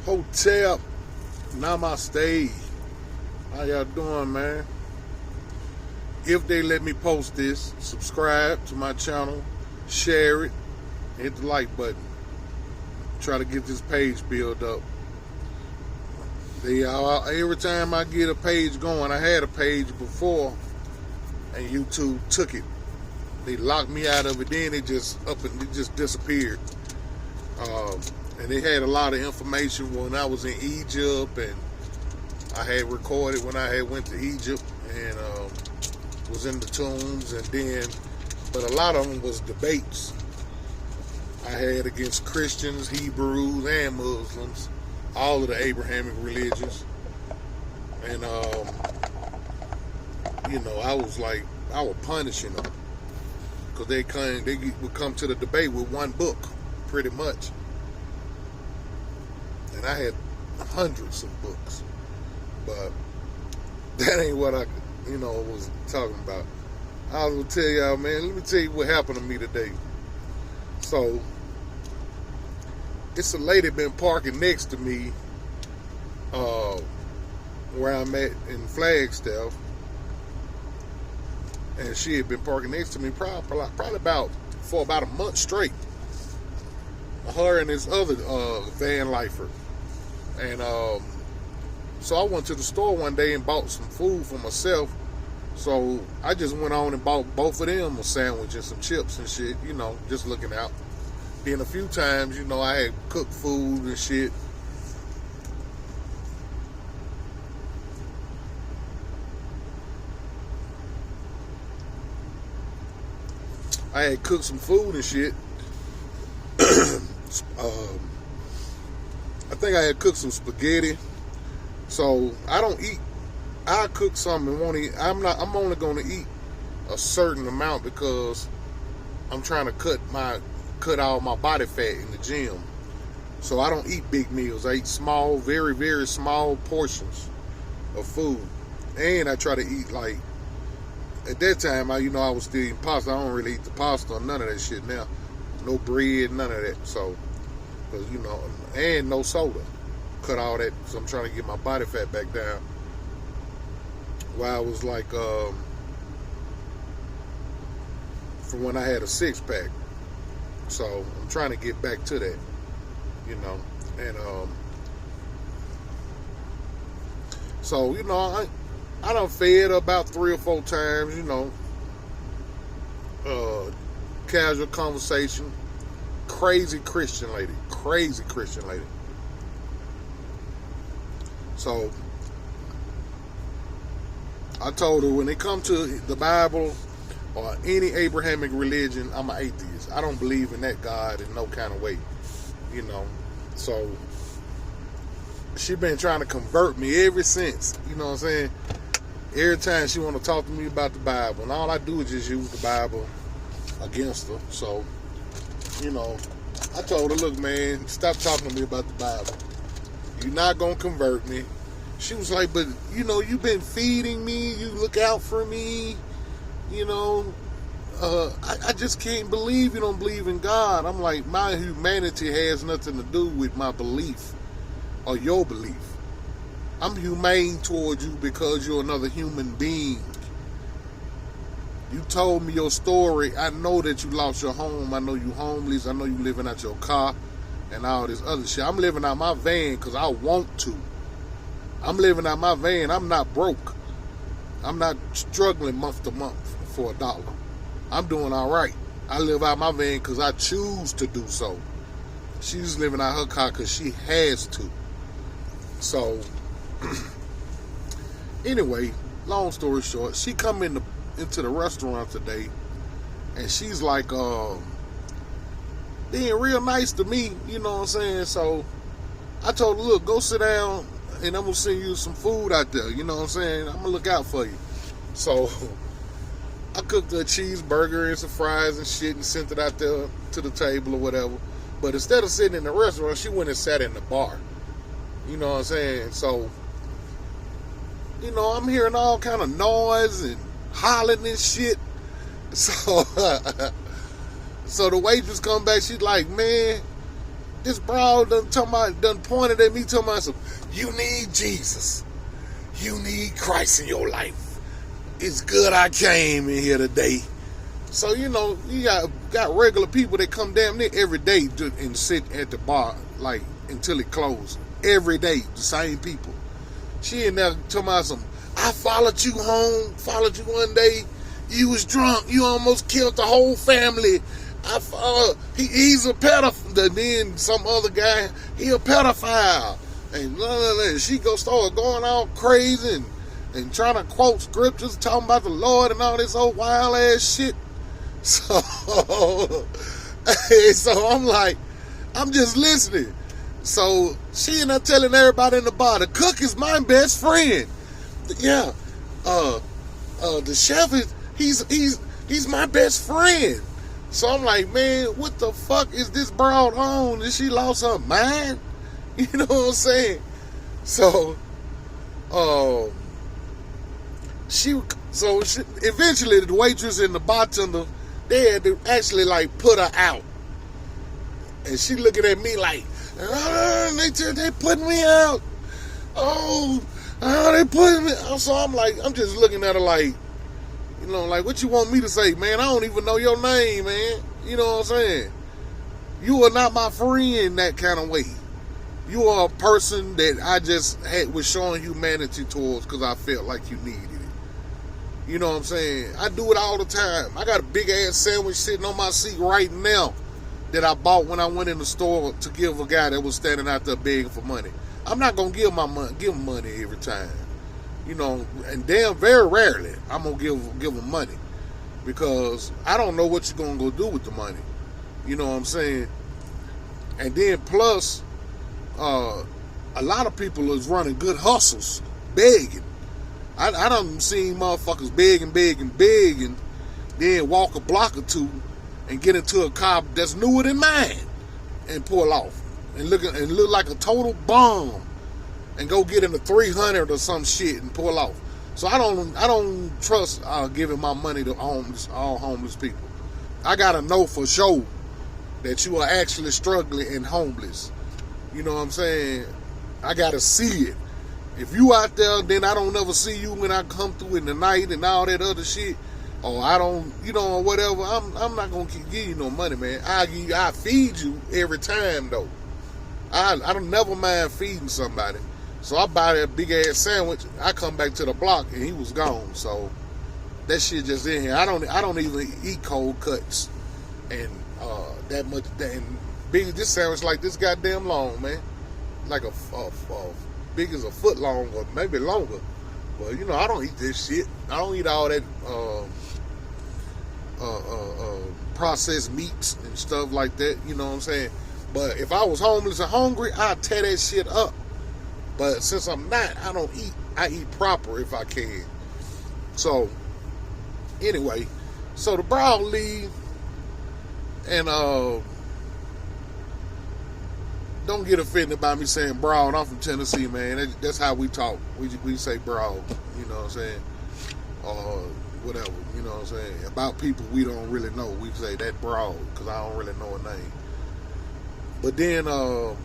Hotel Namaste. How y'all doing, man? If they let me post this, subscribe to my channel, share it, hit the like button. Try to get this page built up. Every time I get a page going, I had a page before, and YouTube took it. They locked me out of it. Then it just disappeared. And they had a lot of information when I was in Egypt, and I had recorded when I had went to Egypt and was in the tombs, but a lot of them was debates I had against Christians, Hebrews, and Muslims, all of the Abrahamic religions. And I was punishing them because they would come to the debate with one book, pretty much. And I had hundreds of books, but that ain't what I was talking about. I was gonna tell y'all, man, let me tell you what happened to me today. So it's a lady been parking next to me where I'm at in Flagstaff, and she had been parking next to me probably for about a month straight. Her and this other van lifer. And so I went to the store one day and bought some food for myself. So I just went on and bought both of them a sandwich and some chips and shit, just looking out. Then a few times, I had cooked food and shit. I had cooked some food and shit. I think I had cooked some spaghetti. So I don't eat. I cook something and won't eat. I'm only gonna eat a certain amount because I'm trying to cut all my body fat in the gym. So I don't eat big meals. I eat small, very, very small portions of food. And I try to eat at that time I was still eating pasta. I don't really eat the pasta or none of that shit now. No bread, none of that. So, because and no soda. Cut all that. So I'm trying to get my body fat back down. While I was from when I had a 6-pack. So I'm trying to get back to that. And so I done fed about 3 or 4 times. Casual conversation. Crazy Christian lady. So I told her when it comes to the Bible or any Abrahamic religion, I'm an atheist. I don't believe in that God in no kind of way. So she been trying to convert me ever since. You know what I'm saying? Every time she want to talk to me about the Bible, and all I do is just use the Bible against her. So, I told her, look, man, stop talking to me about the Bible. You're not going to convert me. She was like, but, you've been feeding me. You look out for me. I just can't believe you don't believe in God. I'm like, my humanity has nothing to do with my belief or your belief. I'm humane towards you because you're another human being. You told me your story. I know that you lost your home. I know you homeless. I know you living out your car and all this other shit. I'm living out my van because I want to. I'm living out my van. I'm not broke. I'm not struggling month to month for $1. I'm doing all right. I live out my van because I choose to do so. She's living out her car because she has to. So, anyway, long story short, she come into the restaurant today, and she's like, being real nice to me, you know what I'm saying? So I told her, look, go sit down, and I'm gonna send you some food out there, you know what I'm saying? I'm gonna look out for you. So I cooked her a cheeseburger and some fries and shit and sent it out there to the table or whatever. But instead of sitting in the restaurant, she went and sat in the bar. You know what I'm saying? So, I'm hearing all kind of noise and hollering and shit. So, so the waitress come back. She's like, man, This broad done pointed at me, talking about some, you need Jesus. You need Christ in your life. It's good I came in here today. So, you know, you got regular people that come damn near every day and sit at the bar, like, until it closes. Every day, the same people. She in there talking about some, I followed you home, followed you one day. You was drunk. You almost killed the whole family. He's a pedophile. Then some other guy, he a pedophile. And blah, blah, blah. She start going all crazy and trying to quote scriptures, talking about the Lord and all this old wild ass shit. So, so I'm like, I'm just listening. So she and I telling everybody in the bar, the cook is my best friend. Yeah, the chef is he's my best friend. So I'm like, man, what the fuck is this broad on? Is she lost her mind? You know what I'm saying? So, she eventually the waitress and the bartender, they had to actually like put her out, and she looking at me like, they putting me out. They putting me out. So I'm like, I'm just looking at her like, you know, like, what you want me to say, man? I don't even know your name, man. You know what I'm saying? You are not my friend that kind of way. You are a person that I just was showing humanity towards because I felt like you needed it. You know what I'm saying? I do it all the time. I got a big ass sandwich sitting on my seat right now that I bought when I went in the store to give a guy that was standing out there begging for money. I'm not gonna give him money every time. You know, and very rarely I'm gonna give them money because I don't know what you're gonna go do with the money. You know what I'm saying? And then plus, a lot of people is running good hustles, begging. I done seen motherfuckers begging, then walk a block or two and get into a car that's newer than mine and pull off and look like a total bum and go get in the 300 or some shit and pull off. So I don't trust giving my money to all homeless people. I gotta know for sure that you are actually struggling and homeless. You know what I'm saying? I gotta see it. If you out there, then I don't ever see you when I come through in the night and all that other shit. Or I don't, you know, or whatever. I'm not gonna give you no money, man. I feed you every time though. I don't never mind feeding somebody. So I buy that big ass sandwich. I come back to the block and he was gone. So that shit just in here. I don't even eat cold cuts and that much. And big as this sandwich, like this goddamn long, man. Like a big as a foot long or maybe longer. But you know, I don't eat this shit. I don't eat all that processed meats and stuff like that. You know what I'm saying? But if I was homeless and hungry, I'd tear that shit up. But since I'm not, I don't eat. I eat proper if I can. So anyway, so the broad leave, and don't get offended by me saying broad. I'm from Tennessee, man. That's how we talk. We say broad. You know what I'm saying? Or whatever. You know what I'm saying? About people we don't really know, we say that broad because I don't really know a name. But then I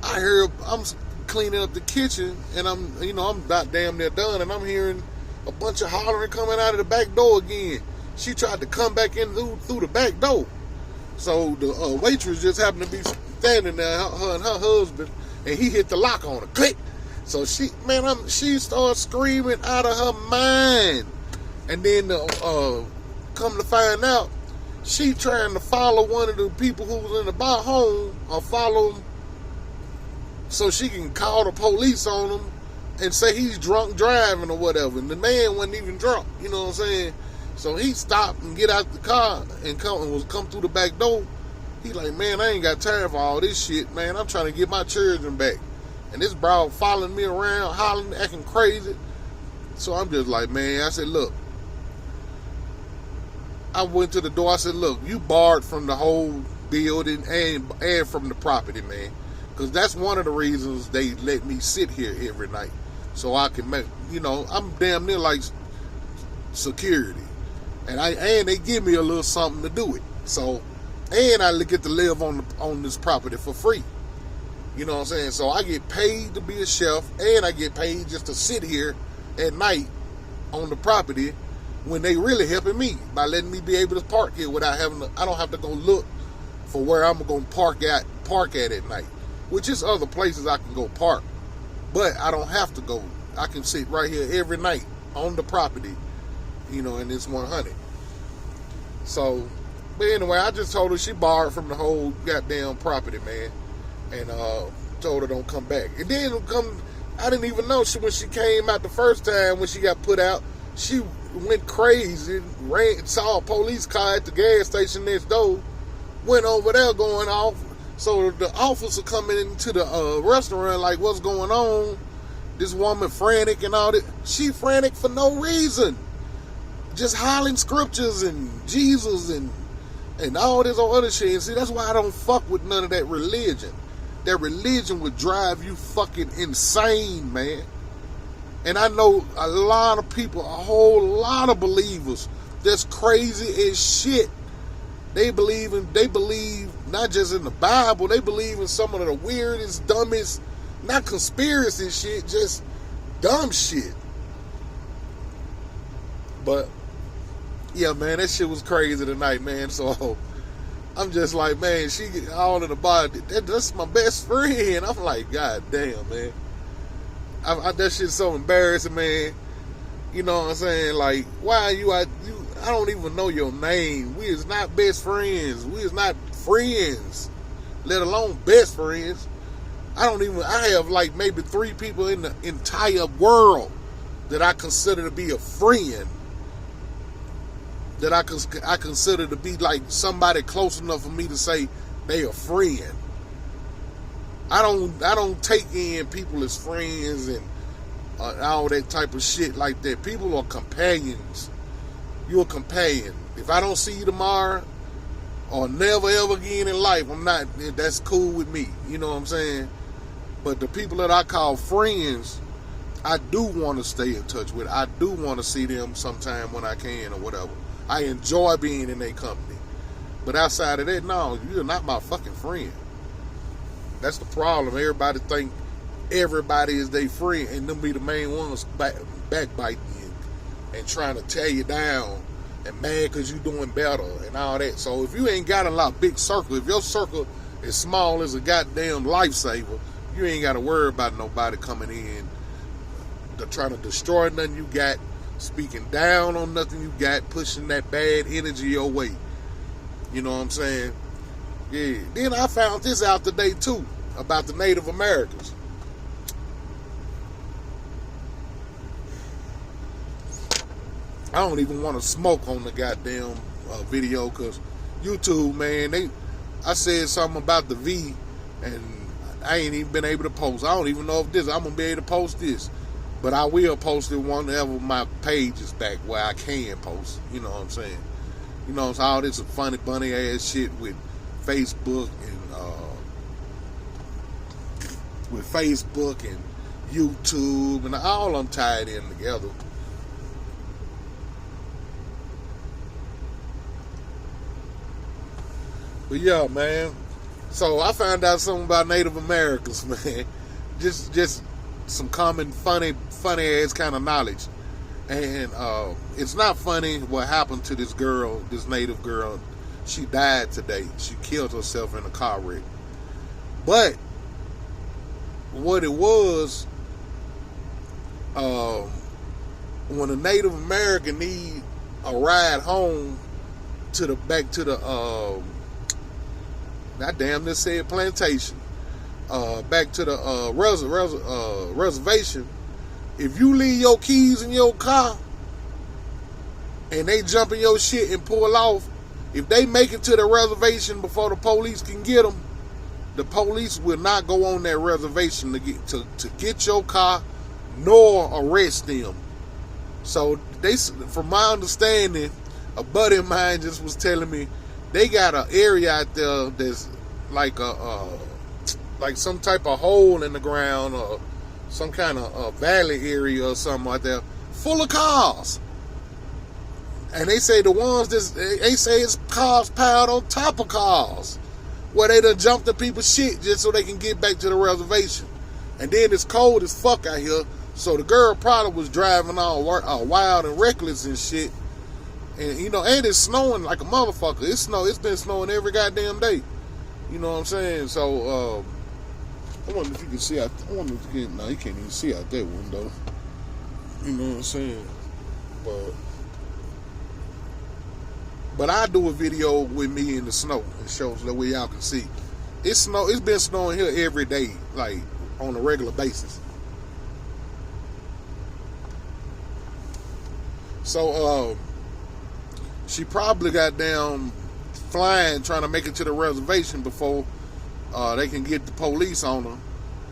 heard I'm cleaning up the kitchen, and I'm about damn near done, and I'm hearing a bunch of hollering coming out of the back door again. She tried to come back in through the back door. So the waitress just happened to be standing there, her and her husband, and he hit the lock on her. Click. So she started screaming out of her mind. And then come to find out, she trying to follow one of the people who was in the bar home, or follow him so she can call the police on him and say he's drunk driving or whatever. And the man wasn't even drunk, you know what I'm saying? So he stopped and get out the car and come through the back door. He like, man, I ain't got time for all this shit, man. I'm trying to get my children back. And this broad following me around, hollering, acting crazy. So I'm just like, man, I said, look. I went to the door, I said, look, you barred from the whole building and from the property, man. Because that's one of the reasons they let me sit here every night. So I can make, I'm damn near like security. And they give me a little something to do it. So and I get to live on this property for free. You know what I'm saying? So I get paid to be a chef, and I get paid just to sit here at night on the property when they really helping me by letting me be able to park here without having to. I don't have to go look for where I'm going to park at night, which is other places I can go park, but I don't have to go. I can sit right here every night on the property, and it's 100. So, but anyway, I just told her she borrowed from the whole goddamn property, man. And told her don't come back. And then I didn't even know when she came out the first time when she got put out, she went crazy, saw a police car at the gas station next door, went over there going off. So the officer coming into the restaurant like, what's going on? This woman frantic and all that. She frantic for no reason. Just hollering scriptures and Jesus and all this other shit. And see, that's why I don't fuck with none of that religion. That religion would drive you fucking insane, man. And I know a lot of people, a whole lot of believers that's crazy as shit. They believe not just in the Bible, they believe in some of the weirdest, dumbest, not conspiracy shit, just dumb shit. But yeah, man, that shit was crazy tonight, man. So I'm just like, man, she all in the body. That's my best friend. I'm like, God damn, man. That shit's so embarrassing, man. You know what I'm saying? Like, why are you I don't even know your name. We is not best friends. We is not friends, let alone best friends. I have like maybe 3 people in the entire world that I consider to be a friend. That I consider to be like somebody close enough for me to say they a friend. I don't take in people as friends and all that type of shit like that. People are companions. You're a companion. If I don't see you tomorrow or never ever again in life, that's cool with me. You know what I'm saying? But the people that I call friends, I do want to stay in touch with. I do want to see them sometime when I can or whatever. I enjoy being in their company. But outside of that, no, you're not my fucking friend. That's the problem. Everybody think everybody is their friend, and them be the main ones backbiting you and trying to tear you down and mad because you doing better and all that. So if you ain't got a lot big circle, if your circle is small as a goddamn lifesaver, you ain't got to worry about nobody coming in to trying to destroy nothing you got, speaking down on nothing you got, pushing that bad energy your way. You know what I'm saying? Yeah. Then I found this out today too about the Native Americans. I don't even want to smoke on the goddamn video because YouTube, man, I said something about the V and I ain't even been able to post. I don't even know if I'm going to be able to post this. But I will post it whenever my page is back where I can post. You know what I'm saying? You know, it's all this funny bunny ass shit with Facebook and YouTube and all of them tied in together. But yeah, man. So I found out something about Native Americans, man. Just some common funny ass kind of knowledge. And it's not funny what happened to this girl, this Native girl. She died today. She killed herself in a car wreck. But what it was, when a Native American need a ride home back to the I damn near said plantation, back to the reservation. If you leave your keys in your car and they jump in your shit and pull off, if they make it to the reservation before the police can get them, the police will not go on that reservation to get your car nor arrest them. So from my understanding, a buddy of mine just was telling me they got an area out there that's like like some type of hole in the ground or some kind of valley area or something like that, full of cars. And they say the ones they say it's cars piled on top of cars, where they done jumped the people's shit just so they can get back to the reservation. And then it's cold as fuck out here, so the girl probably was driving all wild and reckless and shit. And and it's snowing like a motherfucker. It's been snowing every goddamn day. You know what I'm saying? So I wonder if you can see out. I wonder if you can. No, you can't even see out that window. You know what I'm saying? But I do a video with me in the snow and shows the way y'all can see. It's been snowing here every day, like on a regular basis. So she probably got down flying trying to make it to the reservation before they can get the police on her.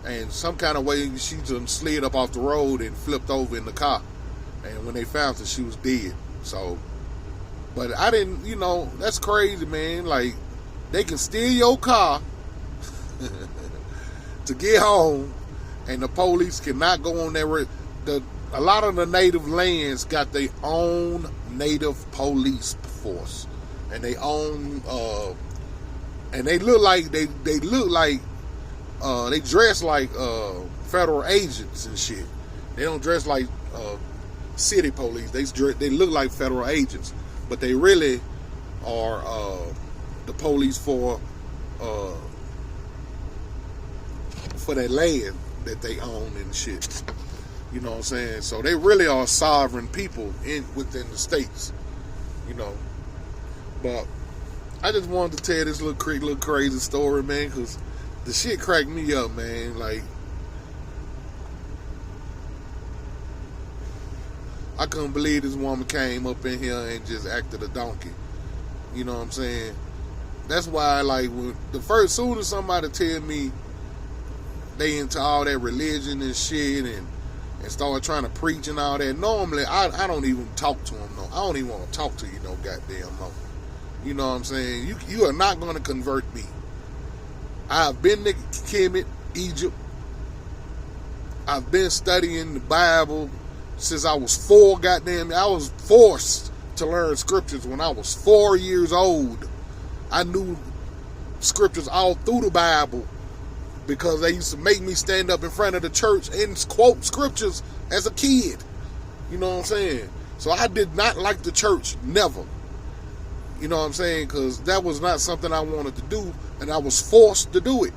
And some kind of way she just slid up off the road and flipped over in the car. And when they found her, she was dead. So, but I didn't, that's crazy, man. Like, they can steal your car to get home, and the police cannot go on there. A lot of the native lands got their own native police force, and they own, and they look like they dress like federal agents and shit. They don't dress like city police. They look like federal agents, but they really are the police for that land that they own and shit. You know what I'm saying? So they really are sovereign people within the states. But I just wanted to tell this little crazy story, man, because the shit cracked me up, man. Like, I couldn't believe this woman came up in here and just acted a donkey. You know what I'm saying? That's why, like, soon as somebody tell me they into all that religion and shit and start trying to preach and all that, normally I don't even talk to them. No, I don't even want to talk to you no goddamn more. You know what I'm saying? You are not going to convert me. I've been to Kemet, Egypt. I've been studying the Bible since I was 4 goddamn. I was forced to learn scriptures when I was 4 years old. I knew scriptures all through the Bible because they used to make me stand up in front of the church and quote scriptures as a kid. You know what I'm saying? So I did not like the church, never. You know what I'm saying? Because that was not something I wanted to do, and I was forced to do it.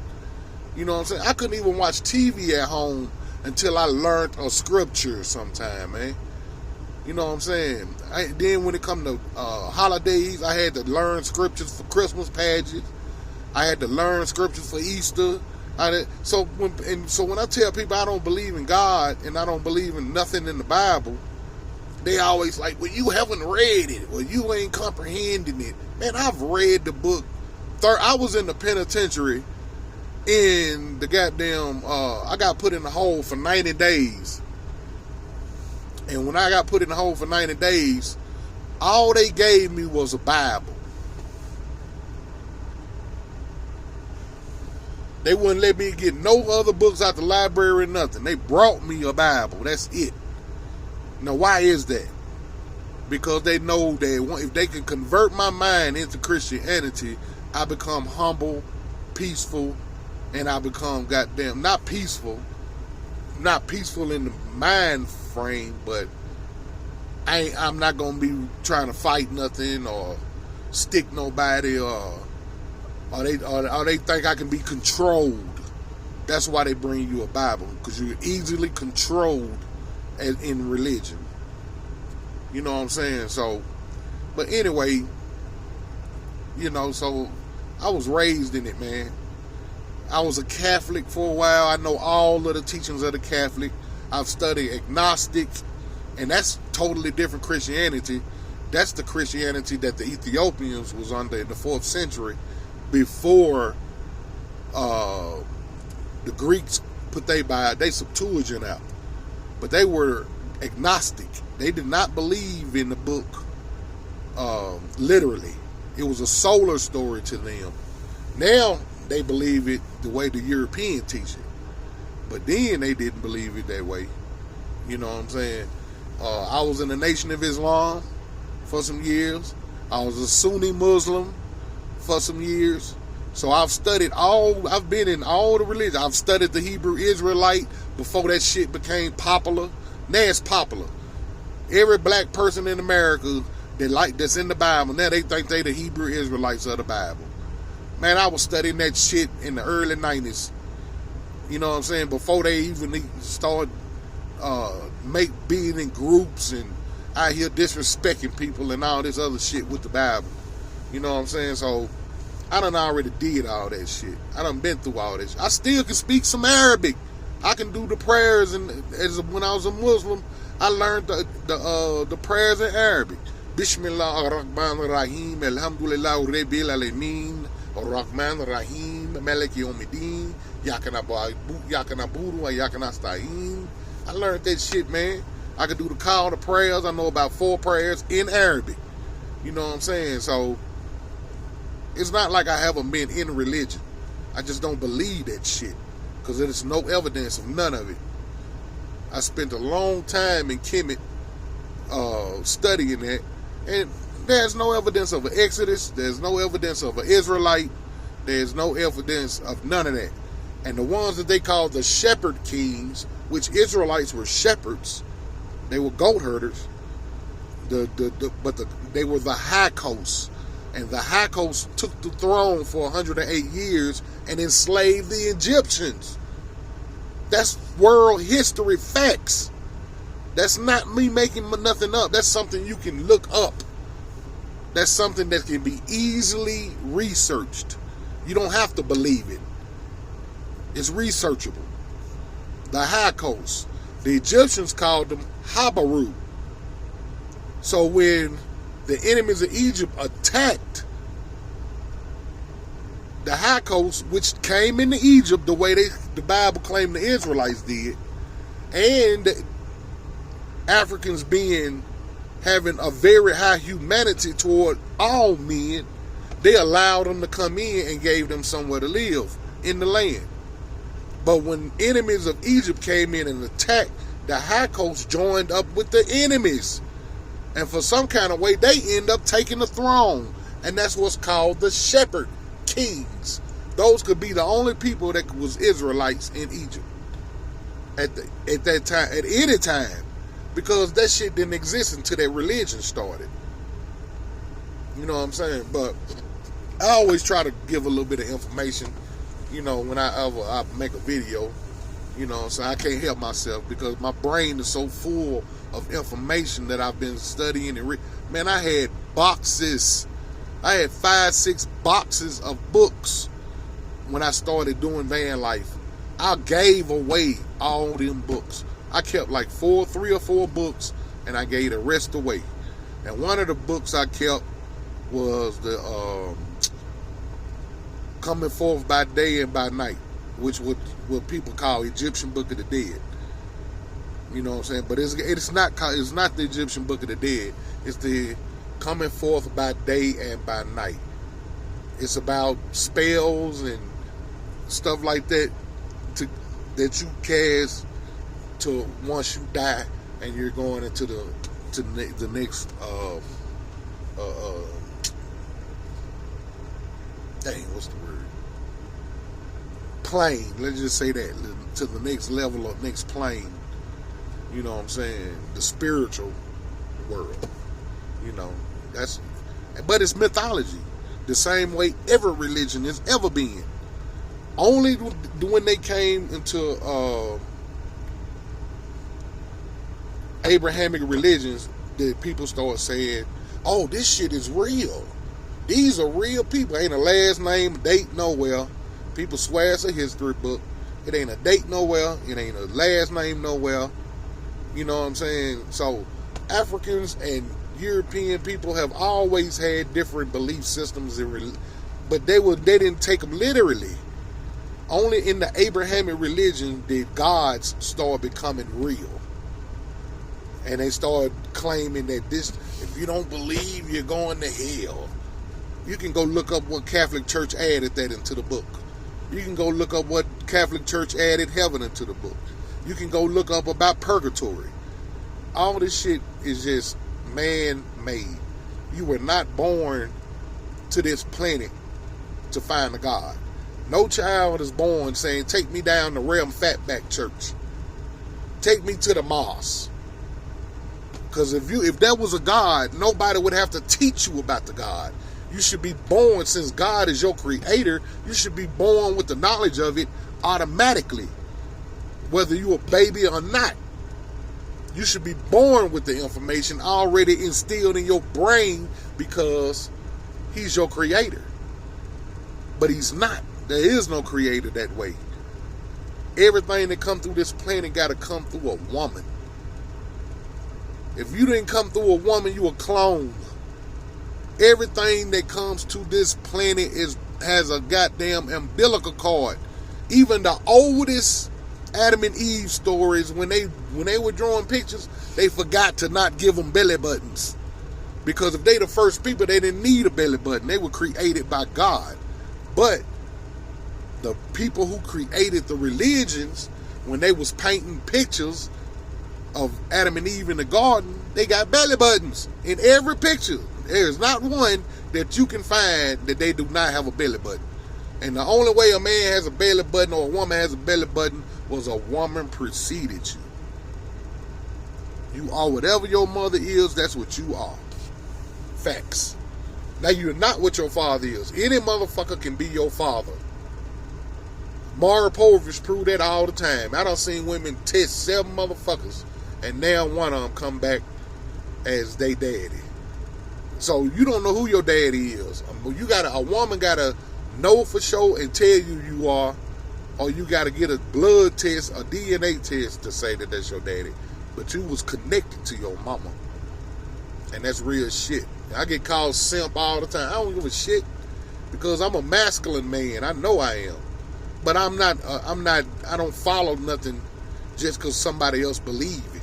You know what I'm saying? I couldn't even watch TV at home until I learned a scripture sometime, man. You know what I'm saying? Then when it come to holidays, I had to learn scriptures for Christmas pageants. I had to learn scriptures for Easter. So when I tell people I don't believe in God and I don't believe in nothing in the Bible, they always like, well, you haven't read it, or you ain't comprehending it. Man, I've read the book. I was in the penitentiary in the goddamn, I got put in the hole for 90 days. And when I got put in the hole for 90 days, all they gave me was a Bible. They wouldn't let me get no other books out the library or nothing. They brought me a Bible. That's it. Now, why is that? Because they know that if they can convert my mind into Christianity, I become humble, peaceful, and I become goddamn not peaceful in the mind frame, but I'm not gonna be trying to fight nothing or stick nobody or they think I can be controlled. That's why they bring you a Bible, because you're easily controlled in religion. You know what I'm saying? So, but anyway, so I was raised in it, man. I was a Catholic for a while. I know all of the teachings of the Catholic. I've studied agnostic, and that's totally different Christianity. That's the Christianity that the Ethiopians was under in the 4th century before the Greeks put they Septuagint out. But they were agnostic. They did not believe in the book literally. It was a solar story to them. Now they believe it the way the European teach it. But then they didn't believe it that way. You know what I'm saying? I was in the Nation of Islam for some years. I was a Sunni Muslim for some years. So I've been in all the religions. I've studied the Hebrew Israelite before that shit became popular. Now it's popular. Every black person in America that's in the Bible, now they think they the Hebrew Israelites of the Bible. Man, I was studying that shit in the early 90s. You know what I'm saying? Before they even started being in groups and out here disrespecting people and all this other shit with the Bible. You know what I'm saying? So I done already did all that shit. I done been through all this. I still can speak some Arabic. I can do the prayers, and when I was a Muslim, I learned the prayers in Arabic. Bismillah ar-Rahman ar-Rahim, Alhamdulillah Rabbil Alameen, ar-Rahman ar-Rahim, Maliki Yawmiddin, Yakanabudu wa Yakanasta'in. I learned that shit, man. I could do the call to prayers. I know about 4 prayers in Arabic. You know what I'm saying? So it's not like I haven't been in religion. I just don't believe that shit because there's no evidence of none of it. I spent a long time in Kemet studying that, and there's no evidence of an Exodus. There's no evidence of an Israelite. There's no evidence of none of that. And the ones that they call the shepherd kings, which Israelites were shepherds, they were goat herders. They were the Hyksos, and the Hyksos took the throne for 108 years and enslaved the Egyptians. That's world history facts. That's not me making nothing up. That's something you can look up. That's something that can be easily researched. You don't have to believe it. It's researchable. The Hyksos. The Egyptians called them Habaru. So when the enemies of Egypt attacked the Hyksos, which came into Egypt the way the Bible claimed the Israelites did, and the Africans having a very high humanity toward all men, they allowed them to come in and gave them somewhere to live in the land. But when enemies of Egypt came in and attacked, the Hyksos joined up with the enemies. And for some kind of way, they end up taking the throne. And that's what's called the shepherd kings. Those could be the only people that was Israelites in Egypt at that time, at any time. Because that shit didn't exist until that religion started. You know what I'm saying? But I always try to give a little bit of information, you know, when I make a video, you know, so I can't help myself because my brain is so full of information that I've been studying and man, I had boxes. I had 5-6 boxes of books when I started doing van life. I gave away all them books. I kept like 3 or 4 books, and I gave the rest away. And one of the books I kept was the Coming Forth by Day and by Night, which what people call Egyptian Book of the Dead. You know what I'm saying? But it's not the Egyptian Book of the Dead. It's the Coming Forth by Day and by Night. It's about spells and stuff like that that you cast to once you die and you're going into the next what's the word? Plane. Let's just say that, to the next level or next plane. You know what I'm saying? The spiritual world. You know, but it's mythology. The same way every religion has ever been. Only when they came into Abrahamic religions did people start saying, oh, this shit is real. These are real people. Ain't a last name, date nowhere. People swear it's a history book. It ain't a date nowhere. It ain't a last name nowhere. You know what I'm saying? So Africans and European people have always had different belief systems, but they didn't take them literally. Only in the Abrahamic religion did gods start becoming real. And they started claiming that if you don't believe, you're going to hell. You can go look up what Catholic Church added that into the book. You can go look up what Catholic Church added heaven into the book. You can go look up about purgatory. All this shit is just man-made. You were not born to this planet to find a God. No child is born saying, take me down to Realm Fatback Church. Take me to the mosque. Because if there was a God, nobody would have to teach you about the God. You should be born, since God is your creator, you should be born with the knowledge of it automatically, whether you're a baby or not. You should be born with the information already instilled in your brain because he's your creator. But he's not. There is no creator that way. Everything that come through this planet got to come through a woman. If you didn't come through a woman, you a clone. Everything that comes to this planet has a goddamn umbilical cord. Even the oldest Adam and Eve stories, when they were drawing pictures, they forgot to not give them belly buttons. Because if they the first people, they didn't need a belly button. They were created by God. But the people who created the religions, when they was painting pictures of Adam and Eve in the garden, they got belly buttons in every picture. There's not one that you can find that they do not have a belly button. And the only way a man has a belly button or a woman has a belly button was a woman preceded you. You are whatever your mother is, that's what you are. Facts. Now, you're not what your father is. Any motherfucker can be your father. Maury Povich proved that all the time. I done seen women test 7 motherfuckers, and now one of them come back as they daddy. So you don't know who your daddy is. A woman gotta know for sure and tell you are, or you gotta get a blood test, a DNA test to say that that's your daddy. But you was connected to your mama, and that's real shit. I get called simp all the time. I don't give a shit because I'm a masculine man. I know I am, but I'm not. I don't follow nothing just because somebody else believe it.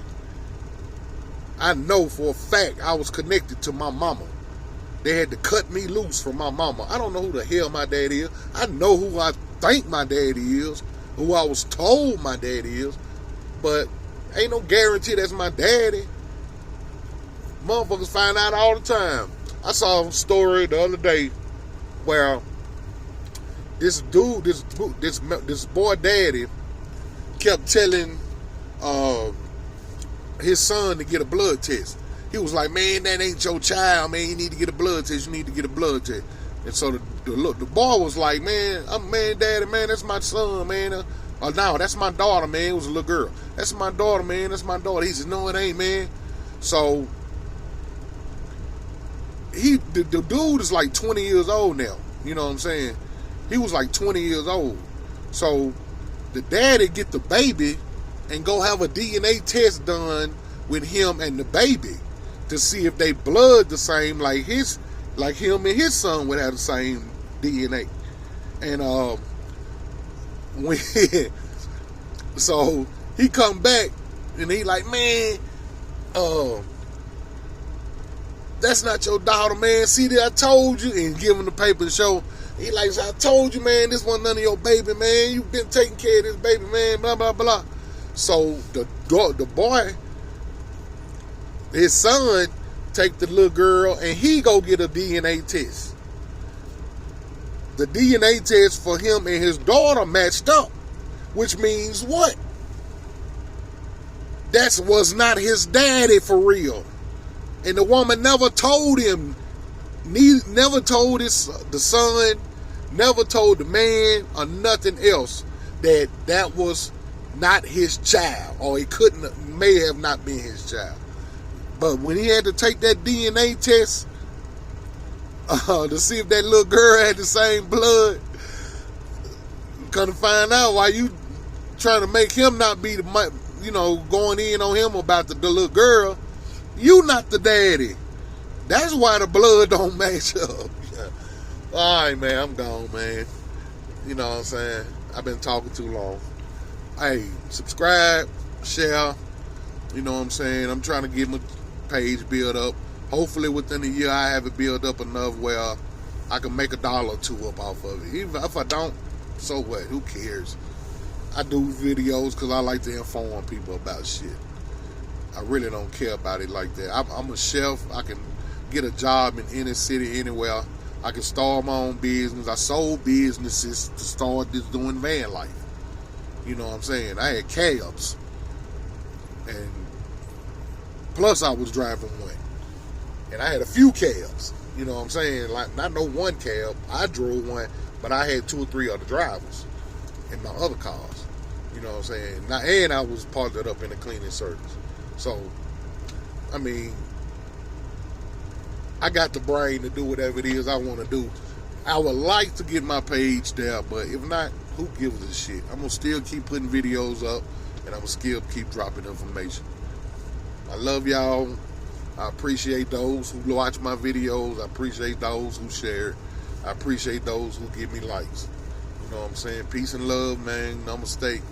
I know for a fact I was connected to my mama. They had to cut me loose from my mama. I don't know who the hell my daddy is. I know who I think my daddy is, who I was told my daddy is, but ain't no guarantee that's my daddy. Motherfuckers find out all the time. I saw a story the other day where this dude, this boy daddy kept telling his son to get a blood test. He was like, man, that ain't your child, man. You need to get a blood test. You need to get a blood test. And so the boy was like, man, daddy, man, that's my son, man. No, that's my daughter, man. It was a little girl. That's my daughter, man. That's my daughter. He said, no, it ain't, man. So the dude is like 20 years old now. You know what I'm saying? He was like 20 years old. So the daddy get the baby and go have a DNA test done with him and the baby to see if they blood the same, like him and his son would have the same DNA. And so he come back and he like, man, that's not your daughter, man. See that I told you, and give him the paper to show. He like, I told you, man, this wasn't none of your baby, man. You've been taking care of this baby, man, blah, blah, blah. So the boy, his son, take the little girl and he go get a DNA test. The DNA test for him and his daughter matched up, which means what? That was not his daddy for real. And the woman never told him, never told the son, never told the man or nothing else that was not his child, or it may have not been his child. But when he had to take that DNA test to see if that little girl had the same blood, come to find out why you trying to make him not be going in on him about the little girl. You not the daddy. That's why the blood don't match up. All right, man, I'm gone, man. You know what I'm saying? I've been talking too long. Hey, subscribe, share. You know what I'm saying? I'm trying to get my page built up. Hopefully within a year I have it built up enough where I can make $1 or $2 up off of it. Even if I don't, so what? Who cares? I do videos because I like to inform people about shit. I really don't care about it like that. I'm a chef. I can get a job in any city, anywhere. I can start my own business. I sold businesses to start this doing van life. You know what I'm saying? I had cabs. And plus I was driving one. And I had a few cabs. You know what I'm saying? Like, not no one cab. I drove one, but I had 2 or 3 other drivers in my other cars. You know what I'm saying? Now, and I was partnered up in the cleaning service. So, I mean, I got the brain to do whatever it is I want to do. I would like to get my page there, but if not, who gives a shit? I'm going to still keep putting videos up, and I'm going to still keep dropping information. I love y'all. I appreciate those who watch my videos. I appreciate those who share it. I appreciate those who give me likes. You know what I'm saying? Peace and love, man. No mistake.